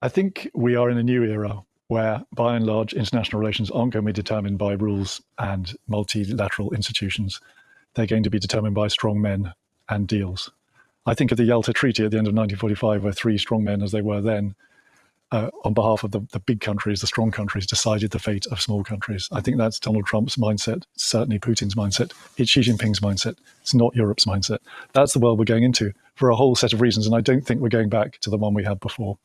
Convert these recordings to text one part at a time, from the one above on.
I think we are in a new era where, by and large, international relations aren't going to be determined by rules and multilateral institutions. They're going to be determined by strong men and deals. I think of the Yalta Treaty at the end of 1945, where three strong men, as they were then, on behalf of the big countries, the strong countries, decided the fate of small countries. I think that's Donald Trump's mindset, certainly Putin's mindset. It's Xi Jinping's mindset. It's not Europe's mindset. That's the world we're going into for a whole set of reasons, and I don't think we're going back to the one we had before.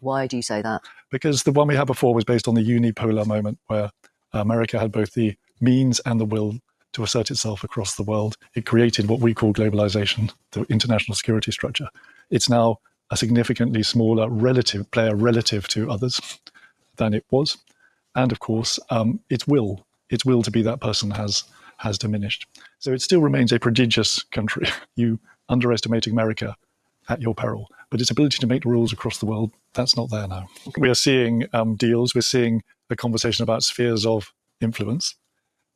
Why do you say that? Because the one we had before was based on the unipolar moment where America had both the means and the will to assert itself across the world. It created what we call globalization, the international security structure. It's now a significantly smaller player relative to others than it was. And of course, its will to be that person has diminished. So it still remains a prodigious country. You underestimating America at your peril. But its ability to make the rules across the world, that's not there now. We are seeing deals. We're seeing a conversation about spheres of influence.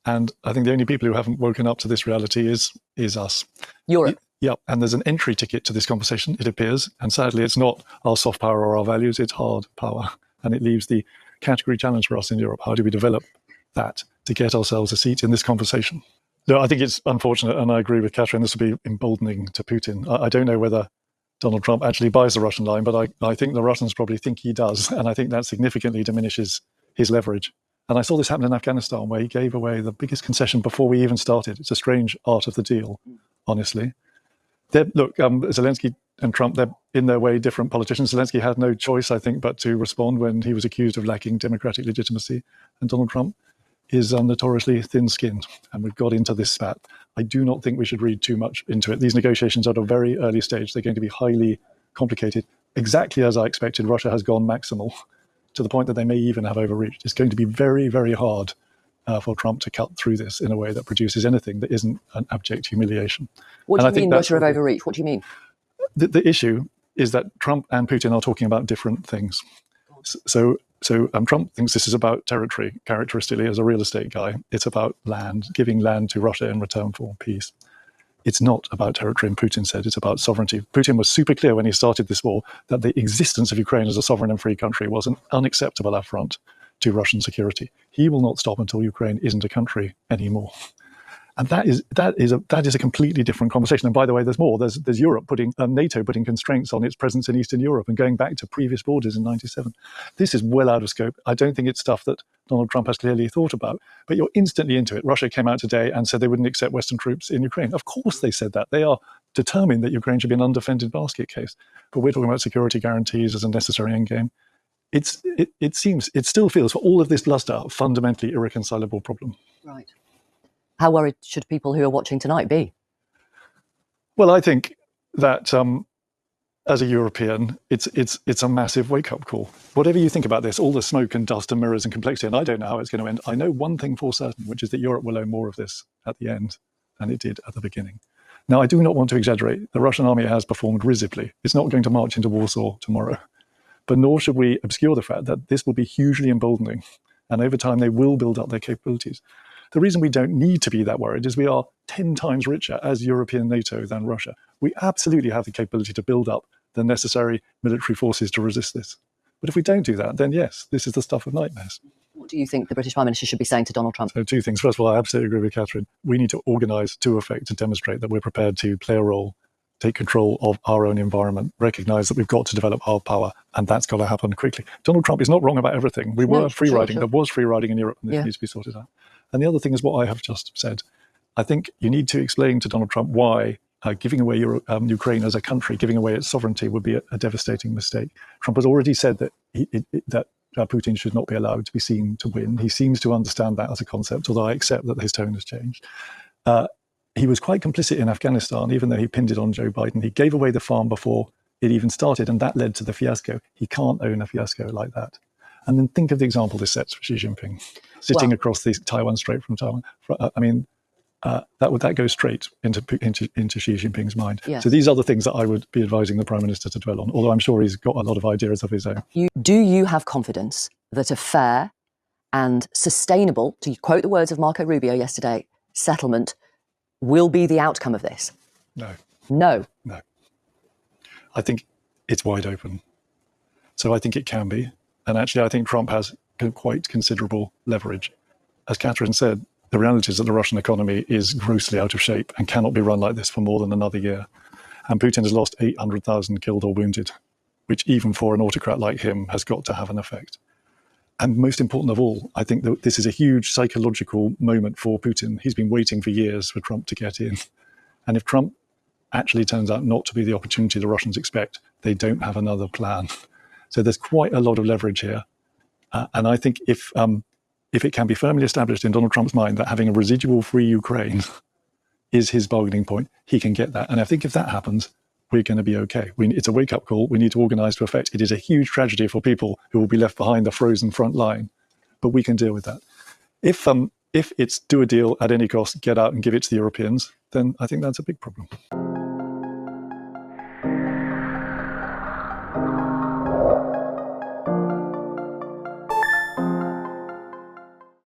And I think the only people who haven't woken up to this reality is us. Europe. Yeah, and there's an entry ticket to this conversation, it appears. And sadly, it's not our soft power or our values, it's hard power. And it leaves the category challenge for us in Europe. How do we develop that to get ourselves a seat in this conversation? No, I think it's unfortunate, and I agree with Catherine, this will be emboldening to Putin. I don't know whether Donald Trump actually buys the Russian line, but I think the Russians probably think he does. And I think that significantly diminishes his leverage. And I saw this happen in Afghanistan, where he gave away the biggest concession before we even started. It's a strange art of the deal, honestly. Look, Zelensky and Trump, they're in their way different politicians. Zelensky had no choice, I think, but to respond when he was accused of lacking democratic legitimacy. And Donald Trump is notoriously thin-skinned, and we've got into this spat. I do not think we should read too much into it. These negotiations are at a very early stage. They're going to be highly complicated. Exactly as I expected, Russia has gone maximal to the point that they may even have overreached. It's going to be very, very hard for Trump to cut through this in a way that produces anything that isn't an abject humiliation. What do you mean Russia have overreached? What do you mean? The issue is that Trump and Putin are talking about different things. So Trump thinks this is about territory, characteristically as a real estate guy. It's about land, giving land to Russia in return for peace. It's not about territory, and Putin said it's about sovereignty. Putin was super clear when he started this war that the existence of Ukraine as a sovereign and free country was an unacceptable affront to Russian security. He will not stop until Ukraine isn't a country anymore. And that is a completely different conversation. And by the way, there's more. There's Europe NATO putting constraints on its presence in Eastern Europe and going back to previous borders in '97. This is well out of scope. I don't think it's stuff that Donald Trump has clearly thought about. But you're instantly into it. Russia came out today and said they wouldn't accept Western troops in Ukraine. Of course they said that. They are determined that Ukraine should be an undefended basket case. But we're talking about security guarantees as a necessary endgame. It still feels, for all of this bluster, a fundamentally irreconcilable problem. Right. How worried should people who are watching tonight be? Well, I think that as a European, it's a massive wake-up call. Whatever you think about this, all the smoke and dust and mirrors and complexity, and I don't know how it's going to end. I know one thing for certain, which is that Europe will own more of this at the end than it did at the beginning. Now, I do not want to exaggerate. The Russian army has performed risibly. It's not going to march into Warsaw tomorrow. But nor should we obscure the fact that this will be hugely emboldening. And over time, they will build up their capabilities. The reason we don't need to be that worried is we are 10 times richer as European NATO than Russia. We absolutely have the capability to build up the necessary military forces to resist this. But if we don't do that, then yes, this is the stuff of nightmares. What do you think the British Prime Minister should be saying to Donald Trump? So two things. First of all, I absolutely agree with Catherine. We need to organise to effect to demonstrate that we're prepared to play a role, take control of our own environment, recognise that we've got to develop our power, and that's got to happen quickly. Donald Trump is not wrong about everything. We were free riding. There was free riding in Europe, and this needs to be sorted out. And the other thing is what I have just said. I think you need to explain to Donald Trump why giving away Ukraine as a country, giving away its sovereignty would be a devastating mistake. Trump has already said that Putin should not be allowed to be seen to win. He seems to understand that as a concept, although I accept that his tone has changed. He was quite complicit in Afghanistan, even though he pinned it on Joe Biden. He gave away the farm before it even started, and that led to the fiasco. He can't own a fiasco like that. And then think of the example this sets for Xi Jinping, sitting across the Taiwan Strait from Taiwan. I mean, that goes straight into Xi Jinping's mind. Yes. So these are the things that I would be advising the Prime Minister to dwell on, although I'm sure he's got a lot of ideas of his own. Do you have confidence that a fair and sustainable, to quote the words of Marco Rubio yesterday, settlement will be the outcome of this? No. No. No. I think it's wide open. So I think it can be. And actually, I think Trump has quite considerable leverage. As Catherine said, the reality is that the Russian economy is grossly out of shape and cannot be run like this for more than another year. And Putin has lost 800,000 killed or wounded, which even for an autocrat like him has got to have an effect. And most important of all, I think that this is a huge psychological moment for Putin. He's been waiting for years for Trump to get in. And if Trump actually turns out not to be the opportunity the Russians expect, they don't have another plan. So there's quite a lot of leverage here. And I think if it can be firmly established in Donald Trump's mind that having a residual free Ukraine is his bargaining point, he can get that. And I think if that happens, we're going to be okay. It's a wake-up call. We need to organize to effect. It is a huge tragedy for people who will be left behind the frozen front line, but we can deal with that. If it's do a deal at any cost, get out and give it to the Europeans, then I think that's a big problem.